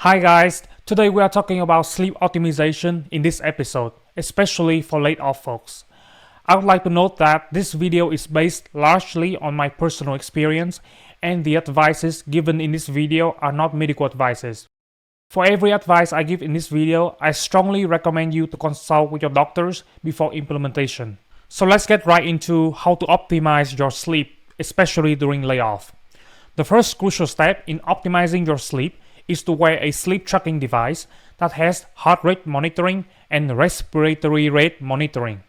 Hi guys, today we are talking about sleep optimization in this episode, especially for laid off folks. I would like to note that this video is based largely on my personal experience and the advices given in this video are not medical advices. For every advice I give in this video, I strongly recommend you to consult with your doctors before implementation. So let's get right into how to optimize your sleep, especially during layoff. The first crucial step in optimizing your sleep is to wear a sleep tracking device that has heart rate monitoring and respiratory rate monitoring.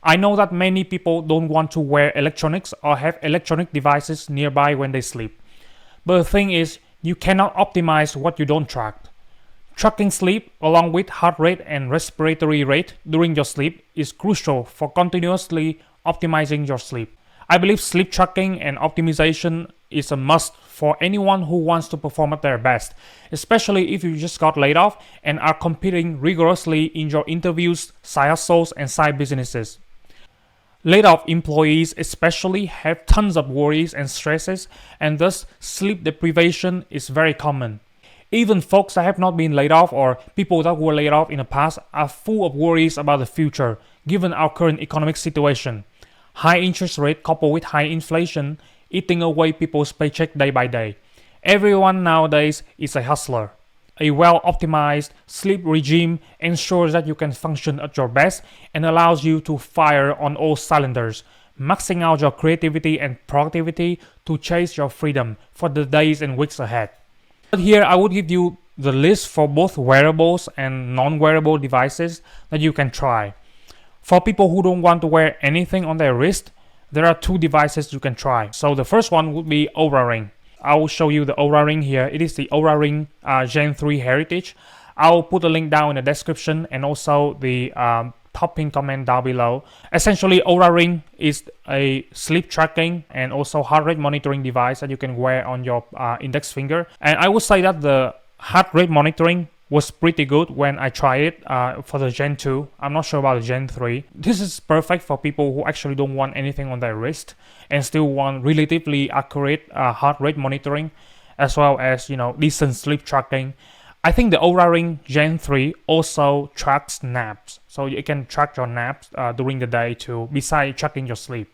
I know that many people don't want to wear electronics or have electronic devices nearby when they sleep. But the thing is, you cannot optimize what you don't track. Tracking sleep along with heart rate and respiratory rate during your sleep is crucial for continuously optimizing your sleep. I believe sleep tracking and optimization is a must for anyone who wants to perform at their best, especially if you just got laid off and are competing rigorously in your interviews, side hustles, and side businesses. Laid off employees especially have tons of worries and stresses, and thus sleep deprivation is very common. Even folks that have not been laid off or people that were laid off in the past are full of worries about the future, given our current economic situation. High interest rate coupled with high inflation eating away people's paycheck day by day. Everyone nowadays is a hustler. A well-optimized sleep regime ensures that you can function at your best and allows you to fire on all cylinders, maxing out your creativity and productivity to chase your freedom for the days and weeks ahead. But here I would give you the list for both wearables and non-wearable devices that you can try. For people who don't want to wear anything on their wrist, there are two devices you can try. So the first one would be Oura Ring. I will show you the Oura Ring here. It is the Oura Ring Gen 3 Heritage. I will put a link down in the description and also the top pin comment down below. Essentially, Oura Ring is a sleep tracking and also heart rate monitoring device that you can wear on your index finger. And I would say that the heart rate monitoring was pretty good when I tried it for the Gen 2. I'm not sure about the Gen 3. This is perfect for people who actually don't want anything on their wrist and still want relatively accurate heart rate monitoring as well as, decent sleep tracking. I think the Oura Ring Gen 3 also tracks naps. So you can track your naps during the day too, besides tracking your sleep.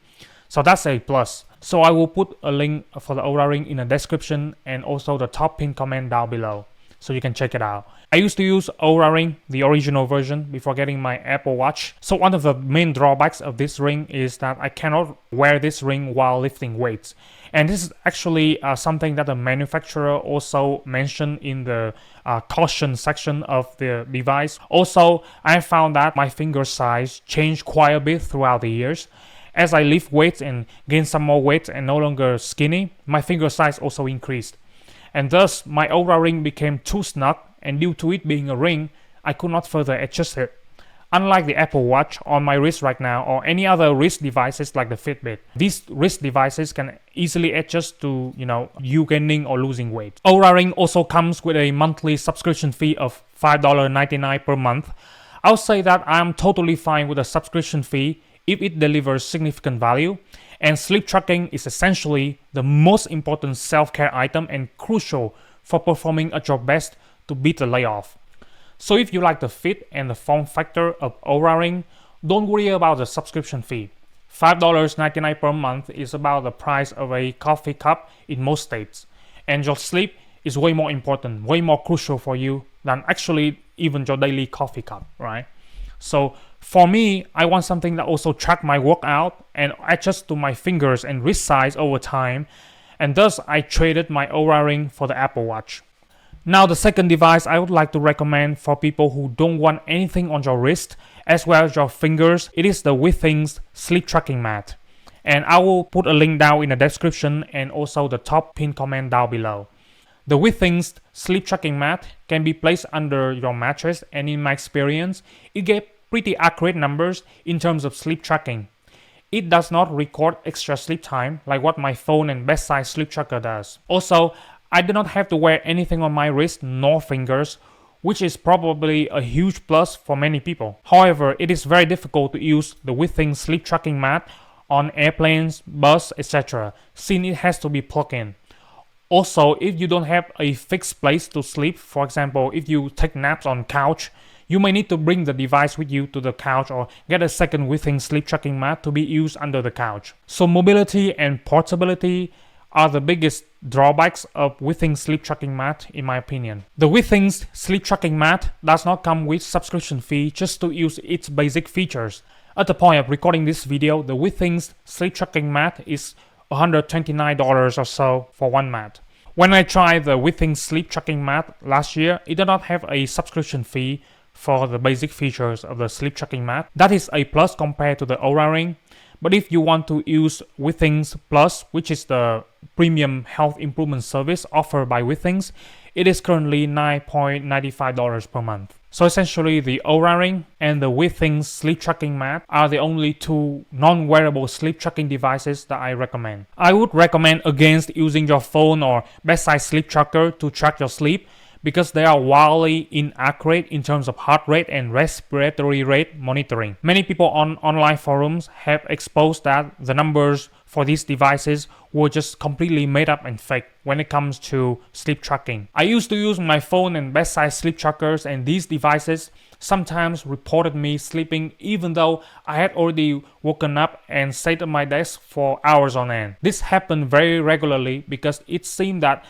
So that's a plus. So I will put a link for the Oura Ring in the description and also the top pin comment down below, so you can check it out. I used to use Oura Ring, the original version, before getting my Apple Watch. So one of the main drawbacks of this ring is that I cannot wear this ring while lifting weights. And this is actually something that the manufacturer also mentioned in the caution section of the device. Also, I found that my finger size changed quite a bit throughout the years. As I lift weights and gain some more weight and no longer skinny, my finger size also increased. And thus, my Oura Ring became too snug, and due to it being a ring, I could not further adjust it. Unlike the Apple Watch on my wrist right now or any other wrist devices like the Fitbit, these wrist devices can easily adjust to, you gaining or losing weight. Oura Ring also comes with a monthly subscription fee of $5.99 per month. I'll say that I'm totally fine with a subscription fee if it delivers significant value. And sleep tracking is essentially the most important self-care item and crucial for performing at your best to beat the layoff. So if you like the fit and the form factor of Oura Ring, don't worry about the subscription fee. $5.99 per month is about the price of a coffee cup in most states. And your sleep is way more important, way more crucial for you than actually even your daily coffee cup, right? So for me, I want something that also track my workout and adjust to my fingers and wrist size over time. And thus, I traded my Oura Ring for the Apple Watch. Now, the second device I would like to recommend for people who don't want anything on your wrist as well as your fingers, it is the Withings sleep tracking mat. And I will put a link down in the description and also the top pin comment down below. The Withings sleep tracking mat can be placed under your mattress, and in my experience, it gave pretty accurate numbers in terms of sleep tracking. It does not record extra sleep time like what my phone and Bedside sleep tracker does. Also, I do not have to wear anything on my wrist nor fingers, which is probably a huge plus for many people. However, it is very difficult to use the Withings sleep tracking mat on airplanes, bus, etc., since it has to be plugged in. Also, if you don't have a fixed place to sleep, for example, if you take naps on couch, you may need to bring the device with you to the couch or get a second Withings sleep tracking mat to be used under the couch. So mobility and portability are the biggest drawbacks of Withings sleep tracking mat in my opinion. The Withings sleep tracking mat does not come with subscription fee just to use its basic features. At the point of recording this video, the Withings sleep tracking mat is $129 or so for one mat. When I tried the Withings sleep tracking mat last year, it did not have a subscription fee for the basic features of the sleep tracking mat. That is a plus compared to the Oura ring. But if you want to use Withings Plus, which is the premium health improvement service offered by Withings, it is currently $9.95 per month. So essentially the Oura ring and the Withings sleep tracking mat are the only two non-wearable sleep tracking devices that I recommend. I would recommend against using your phone or bedside sleep tracker to track your sleep, because they are wildly inaccurate in terms of heart rate and respiratory rate monitoring. Many people on online forums have exposed that the numbers for these devices were just completely made up and fake when it comes to sleep tracking. I used to use my phone and bedside sleep trackers, and these devices sometimes reported me sleeping even though I had already woken up and sat at my desk for hours on end. This happened very regularly because it seemed that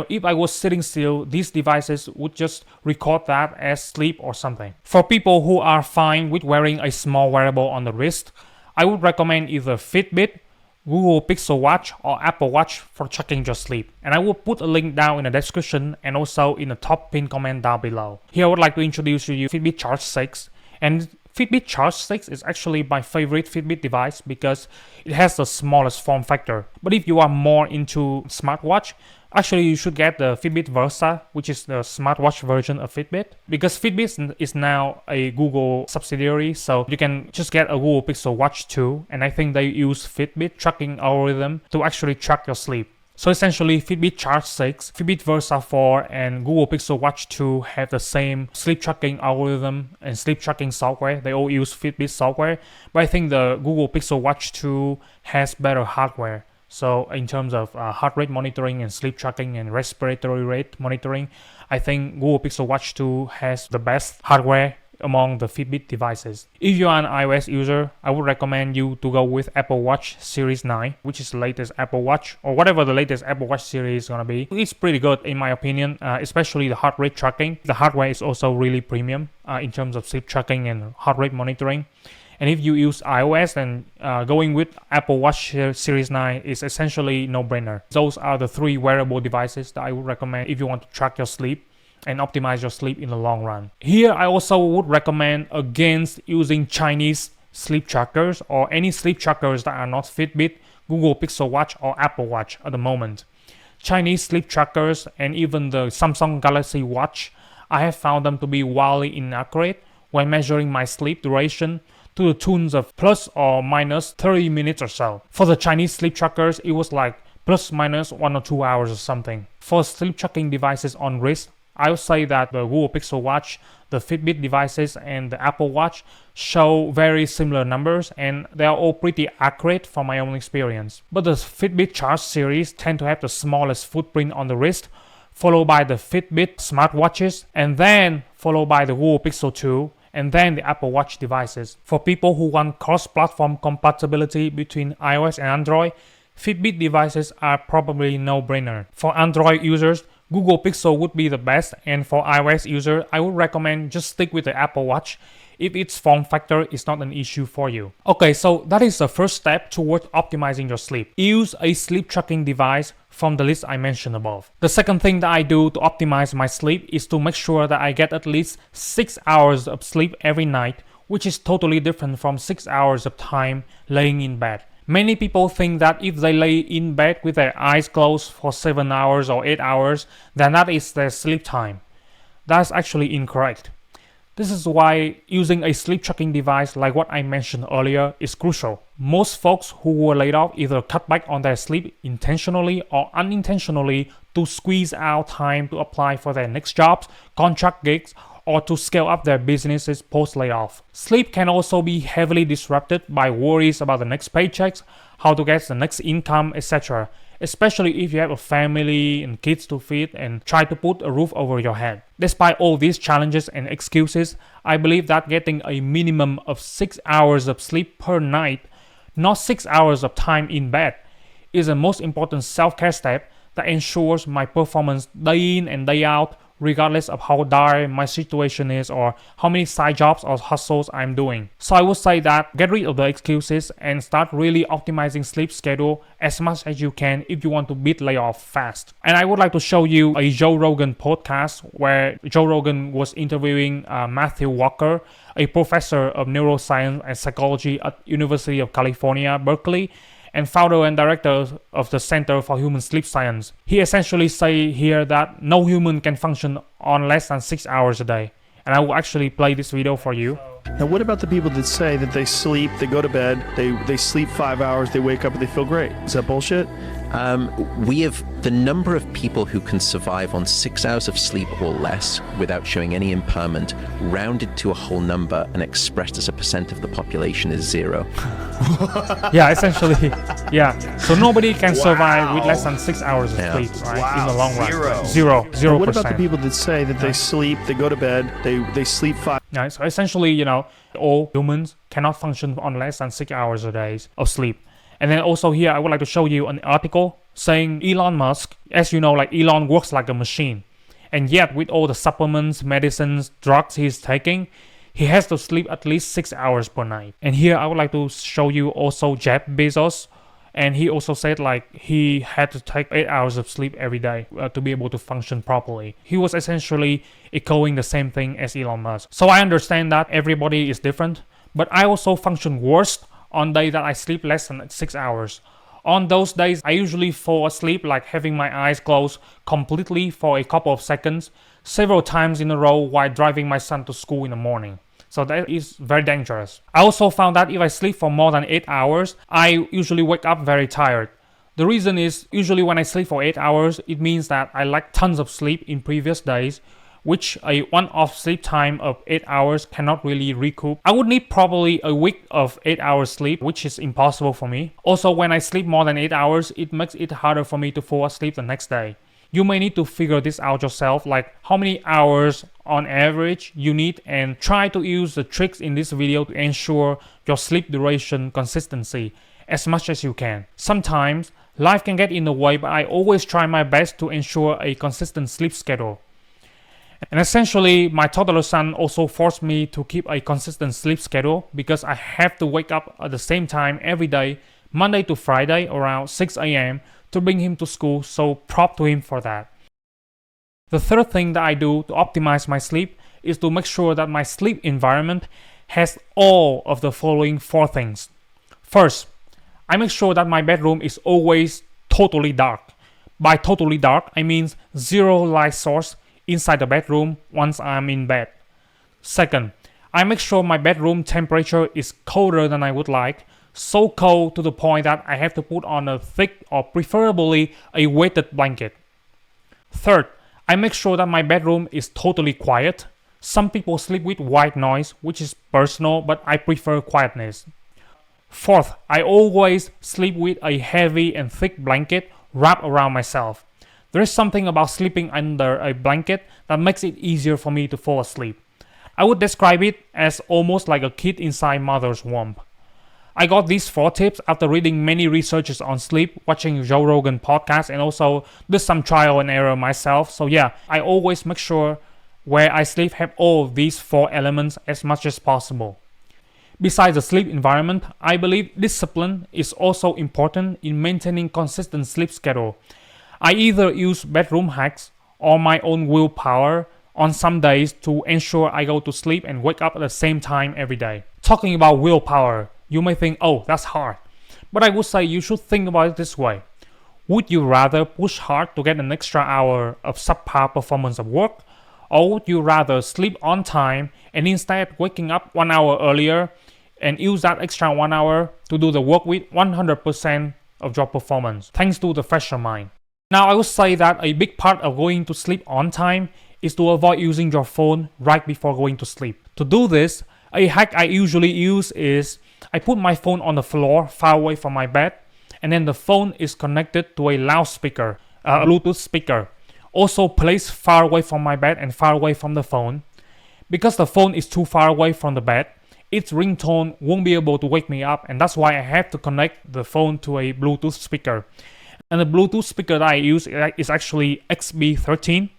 if I was sitting still, these devices would just record that as sleep or something. For people who are fine with wearing a small wearable on the wrist, I would recommend either Fitbit, Google Pixel Watch, or Apple Watch for tracking your sleep. And I will put a link down in the description and also in the top pinned comment down below. Here I would like to introduce you to Fitbit Charge 6. And Fitbit Charge 6 is actually my favorite Fitbit device because it has the smallest form factor. But if you are more into smartwatch, actually you should get the Fitbit Versa, which is the smartwatch version of Fitbit. Because Fitbit is now a Google subsidiary, so you can just get a Google Pixel Watch 2. And I think they use Fitbit tracking algorithm to actually track your sleep. So essentially, Fitbit Charge 6, Fitbit Versa 4, and Google Pixel Watch 2 have the same sleep tracking algorithm and sleep tracking software. They all use Fitbit software, but I think the Google Pixel Watch 2 has better hardware. So in terms of heart rate monitoring and sleep tracking and respiratory rate monitoring, I think Google Pixel Watch 2 has the best hardware among the Fitbit devices. If you are an iOS user, I would recommend you to go with Apple Watch Series 9, which is the latest Apple Watch, or whatever the latest Apple Watch series is gonna be. It's pretty good in my opinion, especially the heart rate tracking. The hardware is also really premium in terms of sleep tracking and heart rate monitoring. And if you use iOS, then going with Apple Watch Series 9 is essentially no-brainer. Those are the three wearable devices that I would recommend if you want to track your sleep and optimize your sleep in the long run. Here, I also would recommend against using Chinese sleep trackers or any sleep trackers that are not Fitbit, Google Pixel Watch, or Apple Watch at the moment. Chinese sleep trackers and even the Samsung Galaxy Watch, I have found them to be wildly inaccurate when measuring my sleep duration to the tunes of plus or minus 30 minutes or so. For the Chinese sleep trackers, it was like plus minus 1 or 2 hours or something. For sleep tracking devices on wrist, I would say that the Google Pixel Watch, the Fitbit devices, and the Apple Watch show very similar numbers, and they are all pretty accurate from my own experience. But the Fitbit Charge series tend to have the smallest footprint on the wrist, followed by the Fitbit smartwatches, and then followed by the Google Pixel 2, and then the Apple Watch devices. For people who want cross-platform compatibility between iOS and Android, Fitbit devices are probably no-brainer. For Android users, Google Pixel would be the best, and for iOS users, I would recommend just stick with the Apple Watch if its form factor is not an issue for you. Okay, so that is the first step towards optimizing your sleep. Use a sleep tracking device from the list I mentioned above. The second thing that I do to optimize my sleep is to make sure that I get at least 6 hours of sleep every night, which is totally different from 6 hours of time laying in bed. Many people think that if they lay in bed with their eyes closed for 7 hours or 8 hours, then that is their sleep time. That's actually incorrect. This is why using a sleep tracking device like what I mentioned earlier is crucial. Most folks who were laid off either cut back on their sleep intentionally or unintentionally to squeeze out time to apply for their next jobs, contract gigs, or to scale up their businesses post-layoff. Sleep can also be heavily disrupted by worries about the next paychecks, how to get the next income, etc. Especially if you have a family and kids to feed and try to put a roof over your head. Despite all these challenges and excuses, I believe that getting a minimum of 6 hours of sleep per night, not 6 hours of time in bed, is the most important self-care step that ensures my performance day in and day out, regardless of how dire my situation is or how many side jobs or hustles I'm doing. So I would say that get rid of the excuses and start really optimizing sleep schedule as much as you can if you want to beat layoff fast. And I would like to show you a Joe Rogan podcast where Joe Rogan was interviewing Matthew Walker, a professor of neuroscience and psychology at University of California, Berkeley, and founder and director of the Center for Human Sleep Science. He essentially say here that no human can function on less than 6 hours a day. And I will actually play this video for you. Now, what about the people that say that they sleep, they go to bed, they sleep 5 hours, they wake up and they feel great? Is that bullshit? We have the number of people who can survive on 6 hours of sleep or less without showing any impairment, rounded to a whole number and expressed as a percent of the population is 0. Yeah, essentially, yeah. So nobody can survive with less than 6 hours of sleep, right? In the long run. Zero. What about the people that say that they sleep, they go to bed, they sleep 5? Yeah, so essentially, all humans cannot function on less than 6 hours a day of sleep. And then also here, I would like to show you an article saying Elon Musk, as you know, like Elon works like a machine. And yet with all the supplements, medicines, drugs he's taking, he has to sleep at least 6 hours per night. And here I would like to show you also Jeff Bezos. And he also said like he had to take 8 hours of sleep every day to be able to function properly. He was essentially echoing the same thing as Elon Musk. So I understand that everybody is different, but I also function worst on days that I sleep less than 6 hours. On those days, I usually fall asleep like having my eyes closed completely for a couple of seconds, several times in a row while driving my son to school in the morning. So that is very dangerous. I also found that if I sleep for more than 8 hours, I usually wake up very tired. The reason is usually when I sleep for 8 hours, it means that I lack tons of sleep in previous days, which a one-off sleep time of 8 hours cannot really recoup. I would need probably a week of 8 hours sleep, which is impossible for me. Also, when I sleep more than 8 hours, it makes it harder for me to fall asleep the next day. You may need to figure this out yourself, like how many hours on average you need, and try to use the tricks in this video to ensure your sleep duration consistency as much as you can. Sometimes life can get in the way, but I always try my best to ensure a consistent sleep schedule. And essentially, my toddler son also forced me to keep a consistent sleep schedule because I have to wake up at the same time every day, Monday to Friday around 6 a.m. to bring him to school, so prop to him for that. The third thing that I do to optimize my sleep is to make sure that my sleep environment has all of the following 4 things. First, I make sure that my bedroom is always totally dark. By totally dark, I mean 0 light source inside the bedroom once I'm in bed. Second, I make sure my bedroom temperature is colder than I would like, so cold to the point that I have to put on a thick or preferably a weighted blanket. Third, I make sure that my bedroom is totally quiet. Some people sleep with white noise, which is personal, but I prefer quietness. Fourth, I always sleep with a heavy and thick blanket wrapped around myself. There is something about sleeping under a blanket that makes it easier for me to fall asleep. I would describe it as almost like a kid inside mother's womb. I got these 4 tips after reading many researches on sleep, watching Joe Rogan podcast, and also did some trial and error myself. So yeah, I always make sure where I sleep have all of these 4 elements as much as possible. Besides the sleep environment, I believe discipline is also important in maintaining consistent sleep schedule. I either use bedroom hacks or my own willpower on some days to ensure I go to sleep and wake up at the same time every day. Talking about willpower, you may think, oh, that's hard. But I would say you should think about it this way. Would you rather push hard to get an extra hour of subpar performance of work? Or would you rather sleep on time and instead waking up 1 hour earlier and use that extra 1 hour to do the work with 100% of your performance, thanks to the fresher mind? Now, I would say that a big part of going to sleep on time is to avoid using your phone right before going to sleep. To do this, a hack I usually use is I put my phone on the floor far away from my bed, and then the phone is connected to a loudspeaker, a Bluetooth speaker, also placed far away from my bed and far away from the phone. Because the phone is too far away from the bed, its ringtone won't be able to wake me up, and that's why I have to connect the phone to a Bluetooth speaker. And the Bluetooth speaker that I use is actually XB13.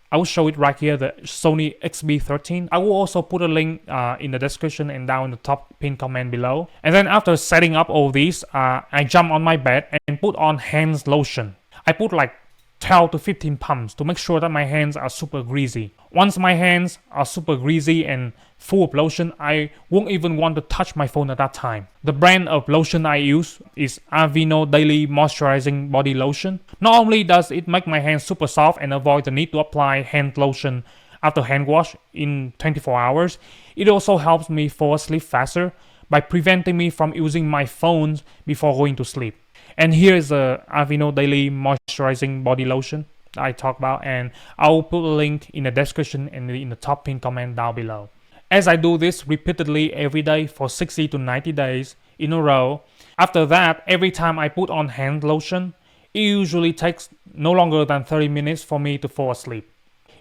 I will show it right here, the Sony XB13. I will also put a link in the description and down in the top pinned comment below. And then after setting up all these, I jump on my bed and put on hand lotion. I put like 12 to 15 pumps to make sure that my hands are super greasy. Once my hands are super greasy and full of lotion, I won't even want to touch my phone at that time. The brand of lotion I use is Aveeno Daily Moisturizing Body Lotion. Not only does it make my hands super soft and avoid the need to apply hand lotion after hand wash in 24 hours, it also helps me fall asleep faster by preventing me from using my phone before going to sleep. And here is the Aveeno Daily Moisturizing Body Lotion that I talked about, and I will put a link in the description and in the top pinned comment down below. As I do this repeatedly every day for 60 to 90 days in a row, after that, every time I put on hand lotion, it usually takes no longer than 30 minutes for me to fall asleep.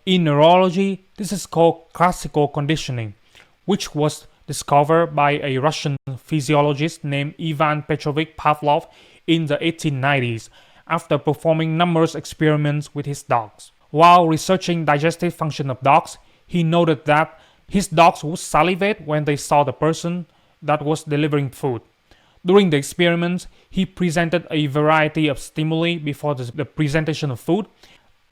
In neurology, this is called classical conditioning, which was discovered by a Russian physiologist named Ivan Petrovich Pavlov in the 1890s after performing numerous experiments with his dogs. While researching digestive function of dogs, he noted that his dogs would salivate when they saw the person that was delivering food. During the experiments, he presented a variety of stimuli before the presentation of food,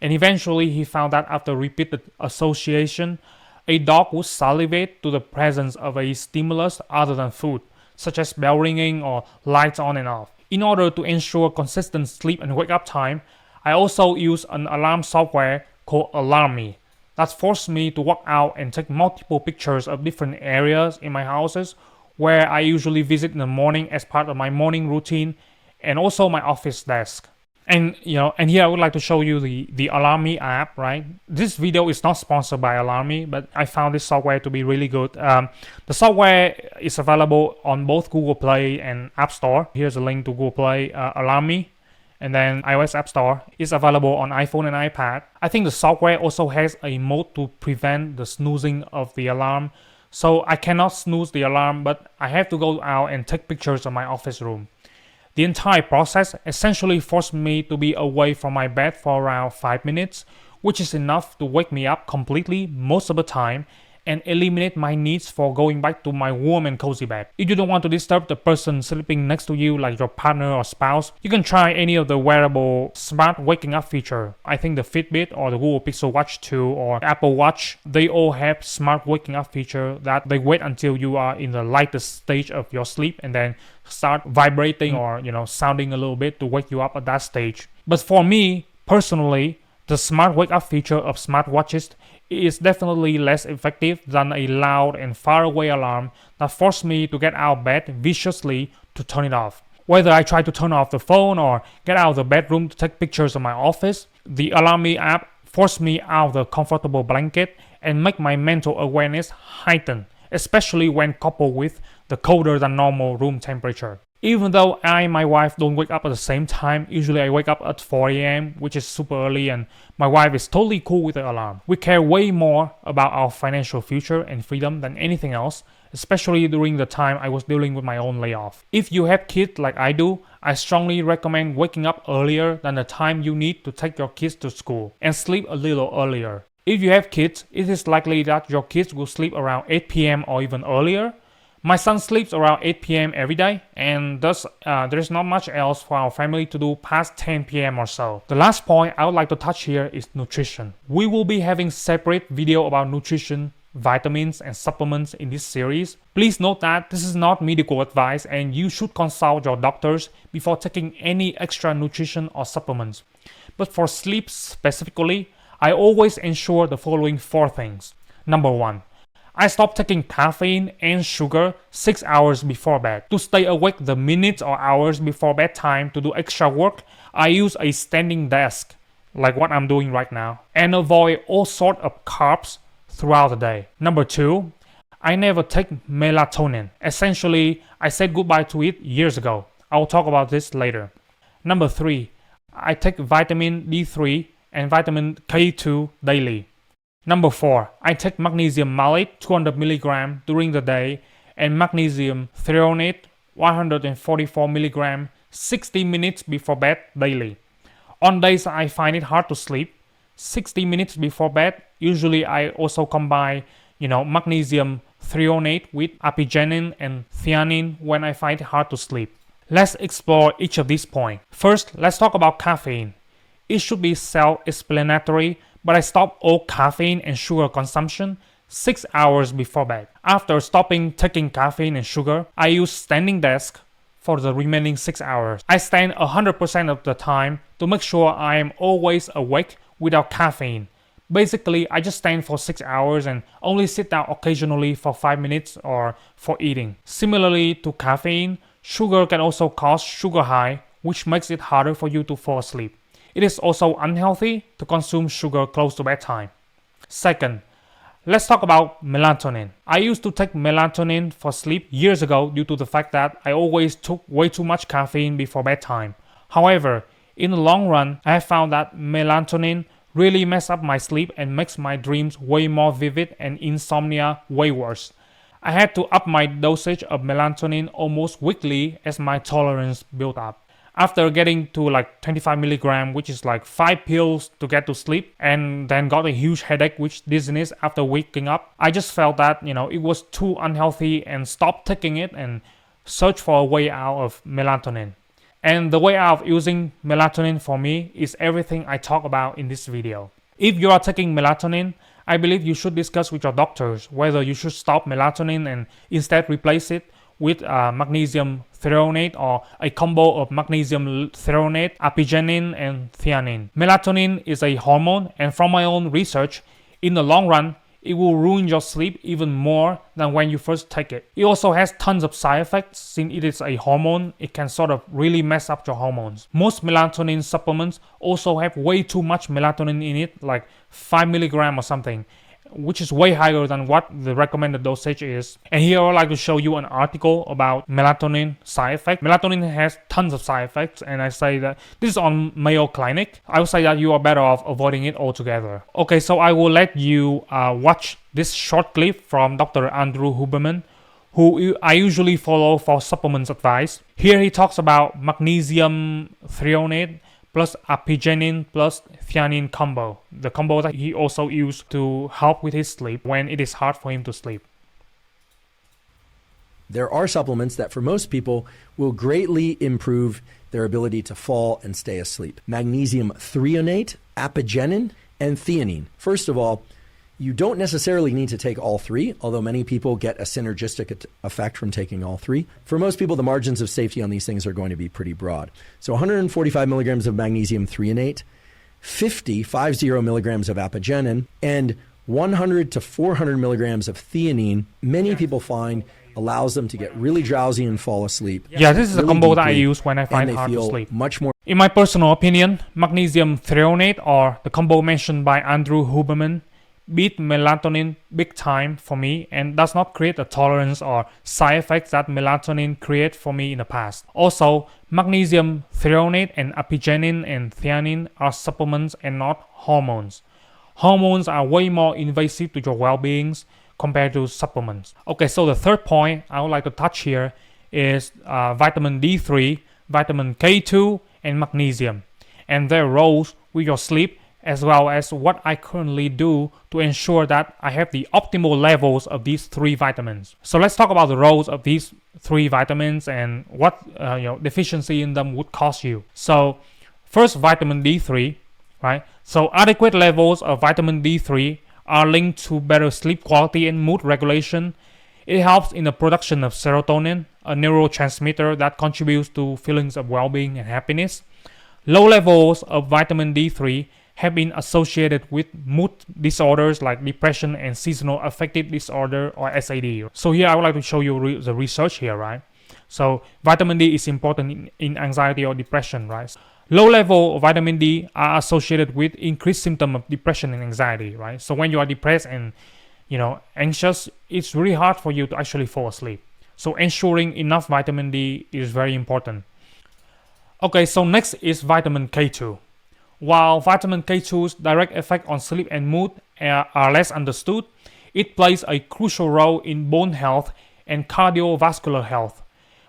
and eventually he found that after repeated association, a dog would salivate to the presence of a stimulus other than food, such as bell ringing or lights on and off. In order to ensure consistent sleep and wake up time, I also use an alarm software called Alarmy that forced me to walk out and take multiple pictures of different areas in my houses where I usually visit in the morning as part of my morning routine, and also my office desk. And here I would like to show you the Alarmy app, right? This video is not sponsored by Alarmy, but I found this software to be really good. The software is available on both Google Play and App Store. Here's a link to Google Play, Alarmy, and then iOS App Store. It's available on iPhone and iPad. I think the software also has a mode to prevent the snoozing of the alarm. So I cannot snooze the alarm, but I have to go out and take pictures of my office room. The entire process essentially forced me to be away from my bed for around 5 minutes, which is enough to wake me up completely most of the time and eliminate my needs for going back to my warm and cozy bed. If you don't want to disturb the person sleeping next to you, like your partner or spouse, you can try any of the wearable smart waking up feature. I think the Fitbit or the Google Pixel Watch 2 or Apple Watch, they all have smart waking up feature that they wait until you are in the lightest stage of your sleep and then start vibrating or sounding a little bit to wake you up at that stage. But for me personally, the smart wake up feature of smartwatches is definitely less effective than a loud and far away alarm that forced me to get out of bed viciously to turn it off. Whether I try to turn off the phone or get out of the bedroom to take pictures of my office, the Alarmy app forced me out of the comfortable blanket and make my mental awareness heightened, especially when coupled with the colder than normal room temperature. Even though I and my wife don't wake up at the same time, usually I wake up at 4 a.m., which is super early, and my wife is totally cool with the alarm. We care way more about our financial future and freedom than anything else, especially during the time I was dealing with my own layoff. If you have kids like I do, I strongly recommend waking up earlier than the time you need to take your kids to school, and sleep a little earlier. If you have kids, it is likely that your kids will sleep around 8 p.m. or even earlier. My son sleeps around 8 p.m. every day, and thus there's not much else for our family to do past 10 p.m. or so. The last point I would like to touch here is nutrition. We will be having separate video about nutrition, vitamins, and supplements in this series. Please note that this is not medical advice and you should consult your doctors before taking any extra nutrition or supplements. But for sleep specifically, I always ensure the following 4 things. Number 1. I stop taking caffeine and sugar 6 hours before bed. To stay awake the minutes or hours before bedtime to do extra work, I use a standing desk like what I'm doing right now, and avoid all sort of carbs throughout the day. Number 2, I never take melatonin. Essentially, I said goodbye to it years ago. I'll talk about this later. Number 3, I take vitamin D3 and vitamin K2 daily. Number 4, I take magnesium malate 200 mg during the day and magnesium threonate 144 mg 60 minutes before bed daily. On days I find it hard to sleep, 60 minutes before bed, usually I also combine, magnesium threonate with apigenin and theanine when I find it hard to sleep. Let's explore each of these points. First, let's talk about caffeine. It should be self-explanatory, but I stop all caffeine and sugar consumption 6 hours before bed. After stopping taking caffeine and sugar, I use standing desk for the remaining 6 hours. I stand 100% of the time to make sure I am always awake without caffeine. Basically, I just stand for 6 hours and only sit down occasionally for 5 minutes or for eating. Similarly to caffeine, sugar can also cause sugar high, which makes it harder for you to fall asleep. It is also unhealthy to consume sugar close to bedtime. Second, let's talk about melatonin. I used to take melatonin for sleep years ago due to the fact that I always took way too much caffeine before bedtime. However, in the long run, I have found that melatonin really messes up my sleep and makes my dreams way more vivid and insomnia way worse. I had to up my dosage of melatonin almost weekly as my tolerance built up. After getting to like 25 mg, which is like 5 pills to get to sleep, and then got a huge headache with dizziness after waking up, I just felt that, it was too unhealthy and stopped taking it and searched for a way out of melatonin. And the way out of using melatonin for me is everything I talk about in this video. If you are taking melatonin, I believe you should discuss with your doctors whether you should stop melatonin and instead replace it with magnesium threonate or a combo of magnesium threonate, apigenin, and theanine. Melatonin is a hormone, and from my own research, in the long run, it will ruin your sleep even more than when you first take it. It also has tons of side effects. Since it is a hormone, it can sort of really mess up your hormones. Most melatonin supplements also have way too much melatonin in it, like 5 mg or something, which is way higher than what the recommended dosage is. And here I would like to show you an article about melatonin side effects. Melatonin has tons of side effects, and I say that this is on Mayo Clinic. I would say that you are better off avoiding it altogether. Okay, so I will let you watch this short clip from Dr. Andrew Huberman, who I usually follow for supplements advice. Here he talks about magnesium threonate plus apigenin plus theanine combo, the combo that he also used to help with his sleep when it is hard for him to sleep. There are supplements that for most people will greatly improve their ability to fall and stay asleep. Magnesium threonate, apigenin, and theanine. First of all, you don't necessarily need to take all three, although many people get a synergistic effect from taking all three. For most people, the margins of safety on these things are going to be pretty broad. So 145 milligrams of magnesium threonate, 50 milligrams of apigenin, and 100 to 400 milligrams of theanine, many people find allows them to get really drowsy and fall asleep. Yeah, this is really a combo that I deeply, use when I find it and they hard to feel sleep. much more. In my personal opinion, magnesium threonate, or the combo mentioned by Andrew Huberman, beat melatonin big time for me and does not create a tolerance or side effects that melatonin created for me in the past. Also, magnesium threonate and apigenin and theanine are supplements and not hormones. Hormones are way more invasive to your well-being compared to supplements. Okay, so the third point I would like to touch here is vitamin D3, vitamin K2, and magnesium, and their roles with your sleep, as well as what I currently do to ensure that I have the optimal levels of these three vitamins. So let's talk about the roles of these three vitamins and what deficiency in them would cause you. So first, vitamin D3, right? So adequate levels of vitamin D3 are linked to better sleep quality and mood regulation. It helps in the production of serotonin, a neurotransmitter that contributes to feelings of well-being and happiness. Low levels of vitamin D3 have been associated with mood disorders like depression and seasonal affective disorder, or SAD. So here I would like to show you the research here, right? So vitamin D is important in anxiety or depression, right? Low level of vitamin D are associated with increased symptom of depression and anxiety, right? So when you are depressed and anxious, it's really hard for you to actually fall asleep. So ensuring enough vitamin D is very important. Okay, so next is vitamin K2. While vitamin K2's direct effect on sleep and mood are less understood, it plays a crucial role in bone health and cardiovascular health.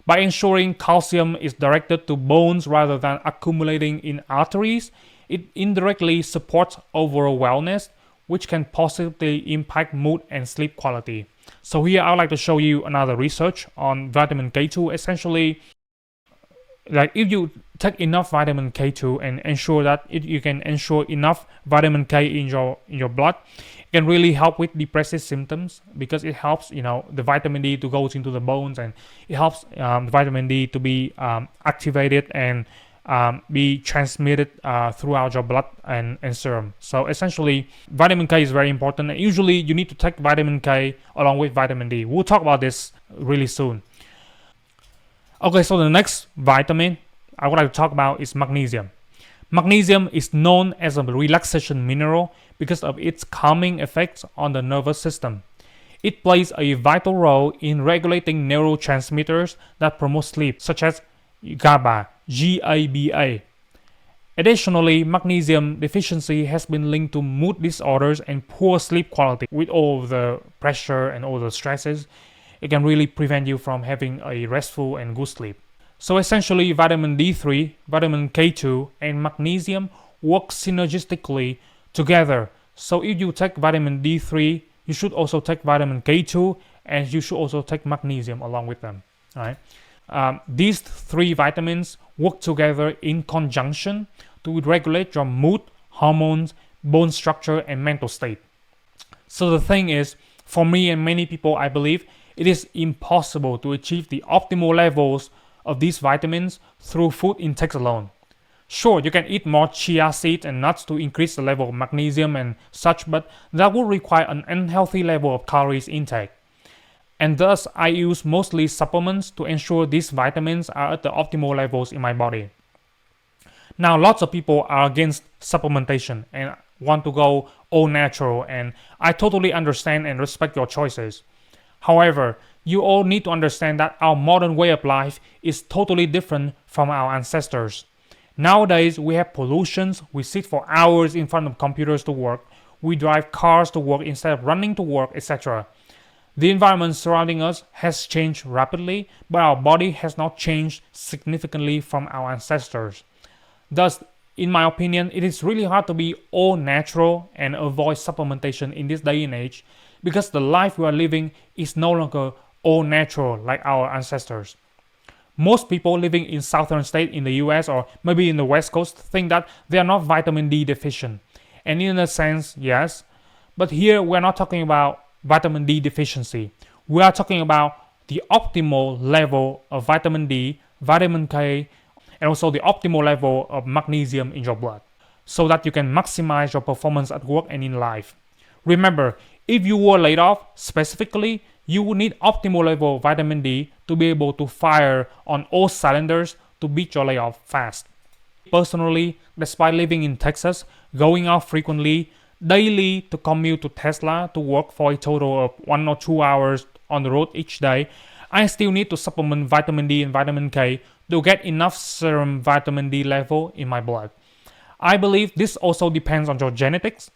By ensuring calcium is directed to bones rather than accumulating in arteries, it indirectly supports overall wellness, which can positively impact mood and sleep quality. So here I would like to show you another research on vitamin K2. Essentially, like if you take enough vitamin K2 and ensure that you can ensure enough vitamin K in your blood, it can really help with depressive symptoms, because it helps the vitamin D to go into the bones, and it helps the vitamin D to be activated and be transmitted throughout your blood and serum. So essentially, vitamin K is very important, and usually you need to take vitamin K along with vitamin D. We'll talk about this really soon. Okay, so the next vitamin I would like to talk about is magnesium. Magnesium is known as a relaxation mineral because of its calming effects on the nervous system. It plays a vital role in regulating neurotransmitters that promote sleep, such as GABA, GABA. Additionally, magnesium deficiency has been linked to mood disorders and poor sleep quality. With all the pressure and all the stresses, it can really prevent you from having a restful and good sleep. So essentially, vitamin D3, vitamin K2, and magnesium work synergistically together. So if you take vitamin D3, you should also take vitamin K2, and you should also take magnesium along with them. All right. These three vitamins work together in conjunction to regulate your mood, hormones, bone structure, and mental state. So the thing is, for me and many people, I believe it is impossible to achieve the optimal levels of these vitamins through food intake alone. Sure, you can eat more chia seeds and nuts to increase the level of magnesium and such, but that would require an unhealthy level of calories intake. And thus, I use mostly supplements to ensure these vitamins are at the optimal levels in my body. Now, lots of people are against supplementation and want to go all natural, and I totally understand and respect your choices. However, you all need to understand that our modern way of life is totally different from our ancestors. Nowadays, we have pollutions, we sit for hours in front of computers to work, we drive cars to work instead of running to work, etc. The environment surrounding us has changed rapidly, but our body has not changed significantly from our ancestors. Thus, in my opinion, it is really hard to be all natural and avoid supplementation in this day and age, because the life we are living is no longer all natural like our ancestors. Most people living in southern states in the US or maybe in the West Coast think that they are not vitamin D deficient. And in a sense, yes. But here we're not talking about vitamin D deficiency. We are talking about the optimal level of vitamin D, vitamin K, and also the optimal level of magnesium in your blood, so that you can maximize your performance at work and in life. Remember, if you were laid off specifically, you will need optimal level of vitamin D to be able to fire on all cylinders to beat your layoff fast. Personally, despite living in Texas, going out frequently, daily to commute to Tesla to work for a total of 1 or 2 hours on the road each day, I still need to supplement vitamin D and vitamin K to get enough serum vitamin D level in my blood. I believe this also depends on your genetics.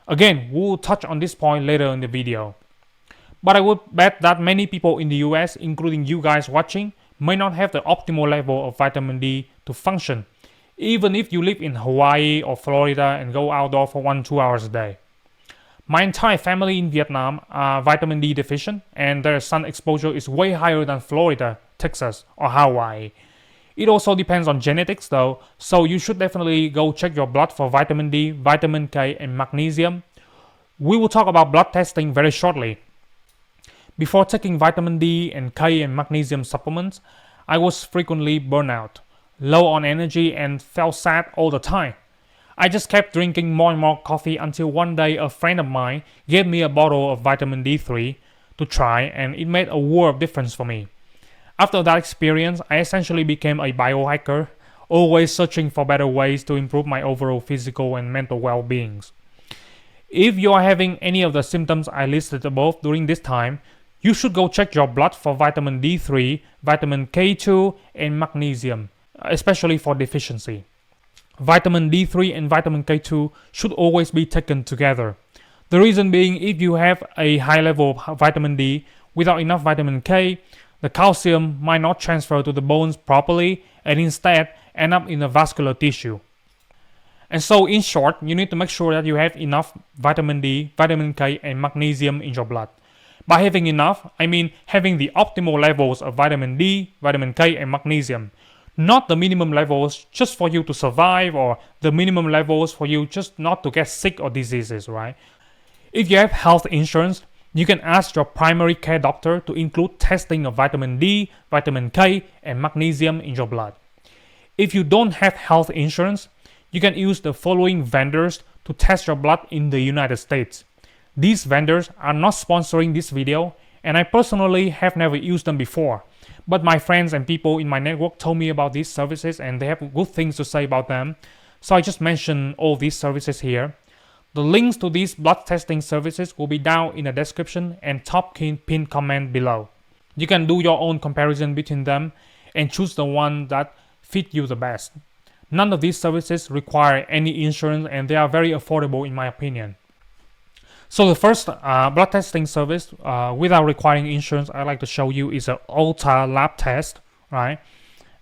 Again, we'll touch on this point later in the video. But I would bet that many people in the US, including you guys watching, may not have the optimal level of vitamin D to function, even if you live in Hawaii or Florida and go outdoor for 1-2 hours a day. My entire family in Vietnam are vitamin D deficient, and their sun exposure is way higher than Florida, Texas, or Hawaii. It also depends on genetics though, so you should definitely go check your blood for vitamin D, vitamin K, and magnesium. We will talk about blood testing very shortly. Before taking vitamin D and K and magnesium supplements, I was frequently burnt out, low on energy, and felt sad all the time. I just kept drinking more and more coffee until one day a friend of mine gave me a bottle of vitamin D3 to try, and it made a world of difference for me. After that experience, I essentially became a biohacker, always searching for better ways to improve my overall physical and mental well-being. If you are having any of the symptoms I listed above during this time, you should go check your blood for vitamin D3, vitamin K2, and magnesium, especially for deficiency. Vitamin D3 and vitamin K2 should always be taken together. The reason being, if you have a high level of vitamin D without enough vitamin K, the calcium might not transfer to the bones properly and instead end up in the vascular tissue. And so in short, you need to make sure that you have enough vitamin D, vitamin K, and magnesium in your blood. By having enough, I mean having the optimal levels of vitamin D, vitamin K, and magnesium. Not the minimum levels just for you to survive, or the minimum levels for you just not to get sick or diseases, right? If you have health insurance, you can ask your primary care doctor to include testing of vitamin D, vitamin K, and magnesium in your blood. If you don't have health insurance, you can use the following vendors to test your blood in the United States. These vendors are not sponsoring this video, and I personally have never used them before. But my friends and people in my network told me about these services and they have good things to say about them. So I just mentioned all these services here. The links to these blood testing services will be down in the description and top pinned comment below. You can do your own comparison between them and choose the one that fit you the best. None of these services require any insurance and they are very affordable in my opinion. So the first blood testing service without requiring insurance I'd like to show you is an Ultra lab test, right?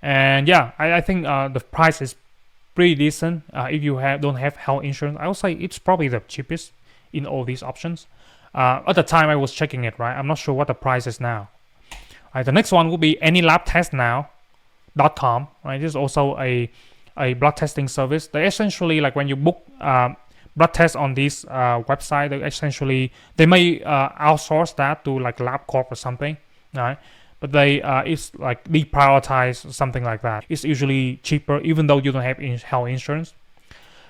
And yeah, I think the price is pretty decent. If you don't have health insurance, I would say it's probably the cheapest in all these options. At the time I was checking it, right? I'm not sure what the price is now. The next one will be anylabtestnow.com, right? This is also a blood testing service. They essentially, like when you book blood tests on this website, they may outsource that to like LabCorp or something, right? But they it's like deprioritize something like that. It's usually cheaper even though you don't have health insurance.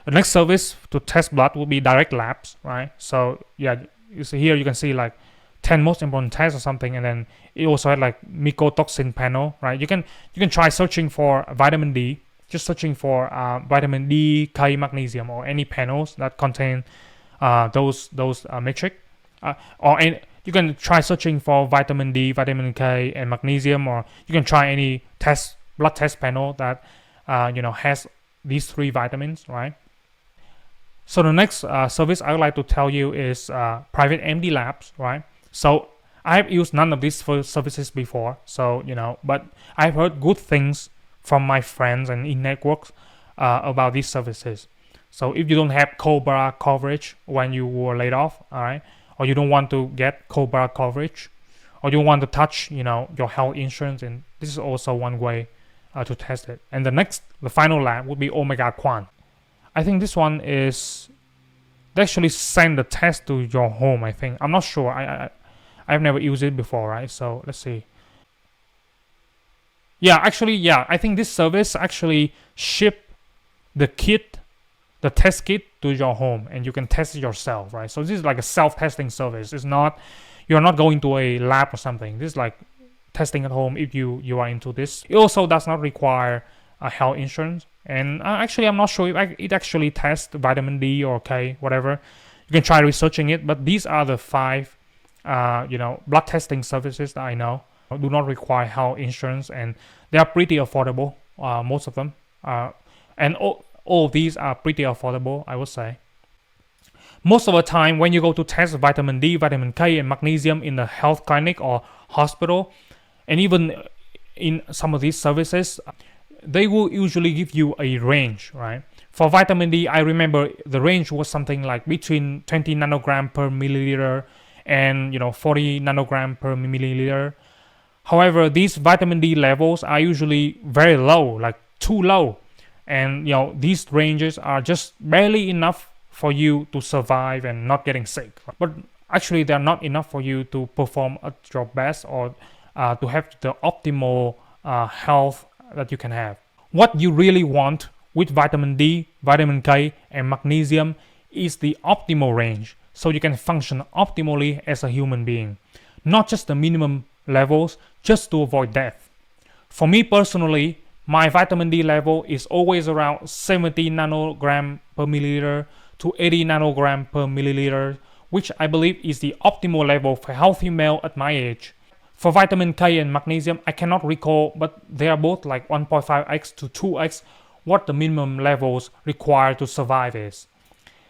The next service to test blood will be Direct Labs, right? So yeah, you see here you can see like 10 most important tests or something, and then it also had like mycotoxin panel, right? You can try searching for vitamin D, just searching for vitamin D, K, magnesium, or any panels that contain those metric, you can try searching for vitamin D, vitamin K, and magnesium, or you can try any blood test panel that has these three vitamins, right? So the next service I would like to tell you is Private MD Labs, right? So I have used none of these services before, so but I've heard good things from my friends and in networks about these services. So if you don't have COBRA coverage when you were laid off, all right, or you don't want to get COBRA coverage, or you want to touch your health insurance, and this is also one way to test it. And the final lab would be Omega Quant. I think this one is they actually send the test to your home. I think I'm not sure. I've never used it before, right? So let's see. I think this service actually ship the test kit to your home, and you can test it yourself, right? So this is like a self-testing service. You're not going to a lab or something. This is like testing at home if you are into this. It also does not require a health insurance, and actually I'm not sure if it actually tests vitamin D or K, whatever. You can try researching it, but these are the 5 blood testing services that I know do not require health insurance, and they are pretty affordable, most of them, and all of these are pretty affordable, I would say. Most of the time when you go to test vitamin D, vitamin K, and magnesium in the health clinic or hospital, and even in some of these services, they will usually give you a range, right? For vitamin D, I remember the range was something like between 20 nanogram per milliliter and 40 nanogram per milliliter. However, these vitamin D levels are usually very low, like too low. And these ranges are just barely enough for you to survive and not getting sick. But actually, they're not enough for you to perform at your best or to have the optimal health that you can have. What you really want with vitamin D, vitamin K, and magnesium is the optimal range, so you can function optimally as a human being. Not just the minimum levels, just to avoid death. For me personally, my vitamin D level is always around 70 nanogram per milliliter to 80 nanogram per milliliter, which I believe is the optimal level for a healthy male at my age. For vitamin K and magnesium, I cannot recall, but they are both like 1.5x to 2x what the minimum levels required to survive is.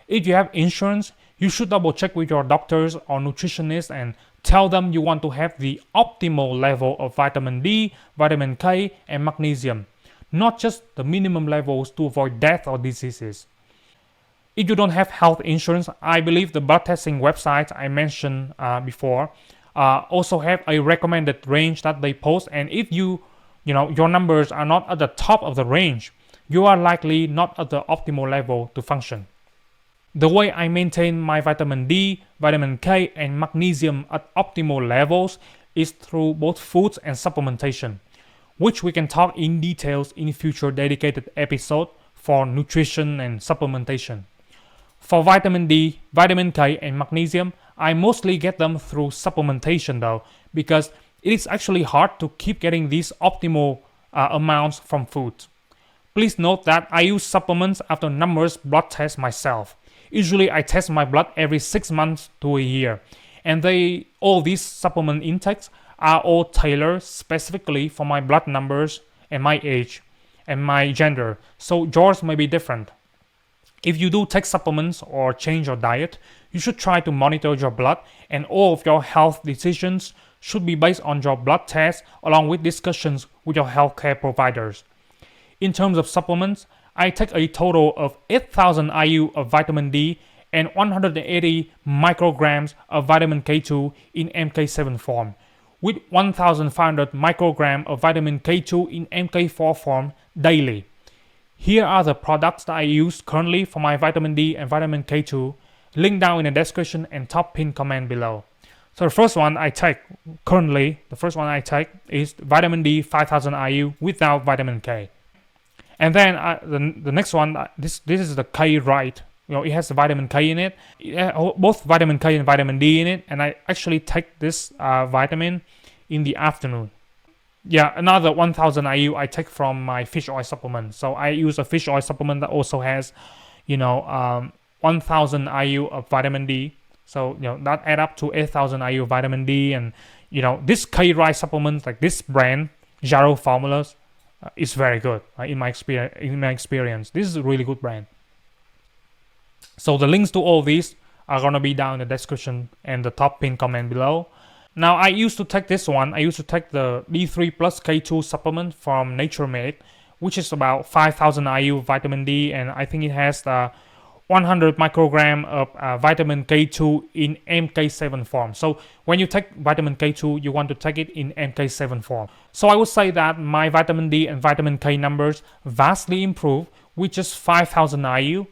If you have insurance, you should double check with your doctors or nutritionists and tell them you want to have the optimal level of vitamin D, vitamin K, and magnesium, not just the minimum levels to avoid death or diseases. If you don't have health insurance, I believe the blood testing websites I mentioned before also have a recommended range that they post, and if your numbers are not at the top of the range, you are likely not at the optimal level to function. The way I maintain my vitamin D, vitamin K, and magnesium at optimal levels is through both foods and supplementation, which we can talk in details in future dedicated episode for nutrition and supplementation. For vitamin D, vitamin K, and magnesium, I mostly get them through supplementation though, because it is actually hard to keep getting these optimal amounts from food. Please note that I use supplements after numerous blood tests myself. Usually I test my blood every 6 months to a year, and all these supplement intakes are all tailored specifically for my blood numbers and my age and my gender, so yours may be different. If you do take supplements or change your diet, you should try to monitor your blood, and all of your health decisions should be based on your blood test along with discussions with your healthcare providers. In terms of supplements, I take a total of 8,000 IU of vitamin D and 180 micrograms of vitamin K2 in MK7 form, with 1,500 micrograms of vitamin K2 in MK4 form daily. Here are the products that I use currently for my vitamin D and vitamin K2, link down in the description and top pin comment below. So the first one I take is vitamin D 5,000 IU without vitamin K. And then the next one, this is the K Right. It has the vitamin K in it. It has both vitamin K and vitamin D in it, and I actually take this vitamin in the afternoon. Yeah, another 1,000 IU I take from my fish oil supplement. So I use a fish oil supplement that also has, 1,000 IU of vitamin D. So that add up to 8,000 IU of vitamin D, and this K Right supplement, like this brand, Jaro Formulas, is very good in my experience. This is a really good brand. So the links to all these are gonna be down in the description and the top pin comment below. Now I used to take this one. I used to take the D3 plus K2 supplement from Nature Made, which is about 5,000 IU vitamin D, and I think it has 100 microgram of vitamin K2 in MK7 form. So when you take vitamin K2, you want to take it in MK7 form. So I would say that my vitamin D and vitamin K numbers vastly improve with just 5,000 IU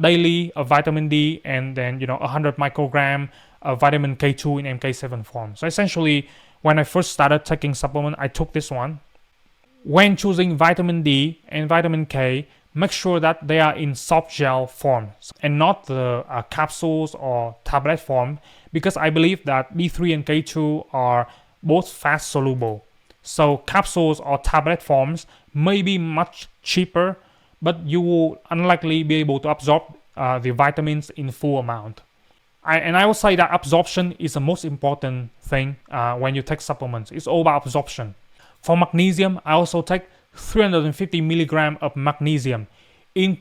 daily of vitamin D, and then 100 microgram of vitamin K2 in MK7 form. So essentially, when I first started taking supplement, I took this one. When choosing vitamin D and vitamin K, make sure that they are in soft gel form and not the capsules or tablet form, because I believe that D3 and K2 are both fast soluble. So capsules or tablet forms may be much cheaper, but you will unlikely be able to absorb the vitamins in full amount. I would say that absorption is the most important thing when you take supplements. It's all about absorption. For magnesium, I also take 350 milligram of magnesium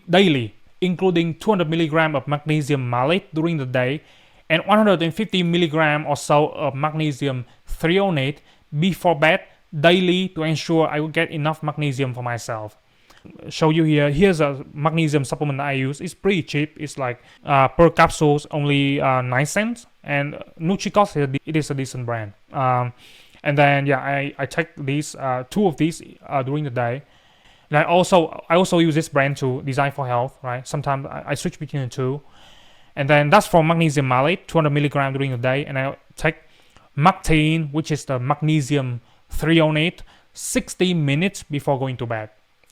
daily, including 200 milligram of magnesium malate during the day and 150 milligram or so of magnesium threonate before bed daily to ensure I will get enough magnesium for myself. Show you here. Here's a magnesium supplement I use. It's pretty cheap. It's like per capsules only 9 cents, and Nutricos, it is a decent brand. And then I take these 2 of these during the day. And I also use this brand too, Design for Health, right? Sometimes I switch between the two. And then that's for magnesium malate, 200 milligram during the day, and I take Mactein, which is the magnesium threonate, 60 minutes before going to bed.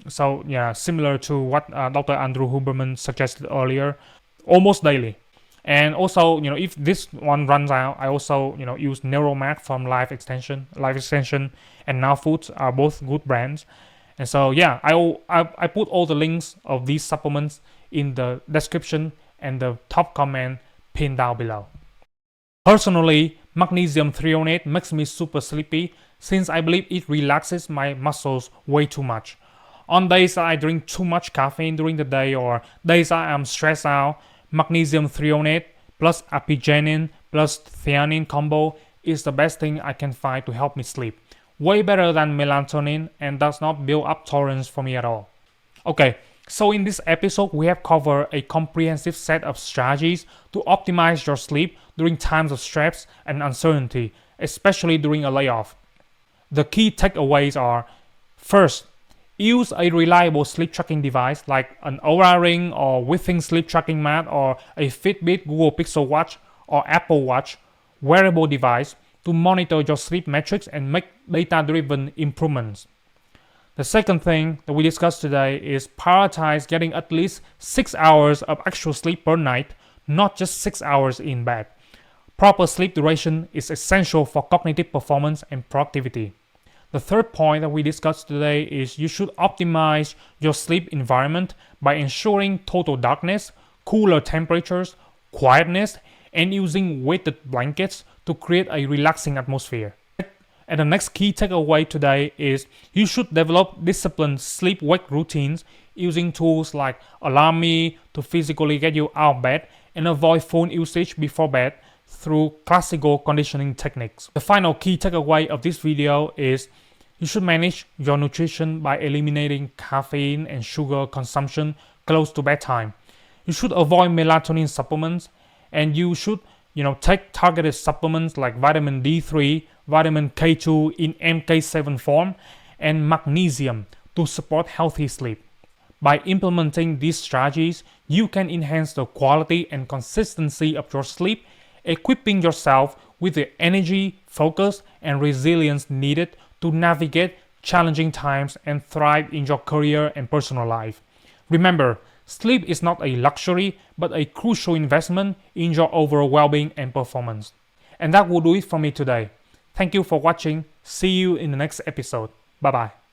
So similar to what Dr. Andrew Huberman suggested earlier, almost daily. And also, if this one runs out, I also, use Neuromac from Life Extension and Now Foods are both good brands. And so yeah, I put all the links of these supplements in the description and the top comment pinned down below. Personally, magnesium threonate makes me super sleepy since I believe it relaxes my muscles way too much. On days that I drink too much caffeine during the day or days that I'm stressed out, magnesium threonate plus apigenin plus theanine combo is the best thing I can find to help me sleep. Way better than melatonin and does not build up tolerance for me at all. Okay, so in this episode we have covered a comprehensive set of strategies to optimize your sleep during times of stress and uncertainty, especially during a layoff. The key takeaways are: first, use a reliable sleep tracking device like an Oura ring or Withings sleep tracking mat or a Fitbit, Google Pixel Watch or Apple Watch wearable device to monitor your sleep metrics and make data-driven improvements. The second thing that we discussed today is prioritize getting at least 6 hours of actual sleep per night, not just 6 hours in bed. Proper sleep duration is essential for cognitive performance and productivity. The third point that we discussed today is you should optimize your sleep environment by ensuring total darkness, cooler temperatures, quietness, and using weighted blankets to create a relaxing atmosphere. And the next key takeaway today is you should develop disciplined sleep-wake routines using tools like Alarmy to physically get you out of bed and avoid phone usage before bed through classical conditioning techniques. The final key takeaway of this video is you should manage your nutrition by eliminating caffeine and sugar consumption close to bedtime. You should avoid melatonin supplements, and you should take targeted supplements like vitamin D3, vitamin K2 in MK7 form, and magnesium to support healthy sleep. By implementing these strategies, you can enhance the quality and consistency of your sleep, equipping yourself with the energy, focus, and resilience needed to navigate challenging times and thrive in your career and personal life. Remember, sleep is not a luxury, but a crucial investment in your overall well-being and performance. And that will do it for me today. Thank you for watching. See you in the next episode. Bye-bye.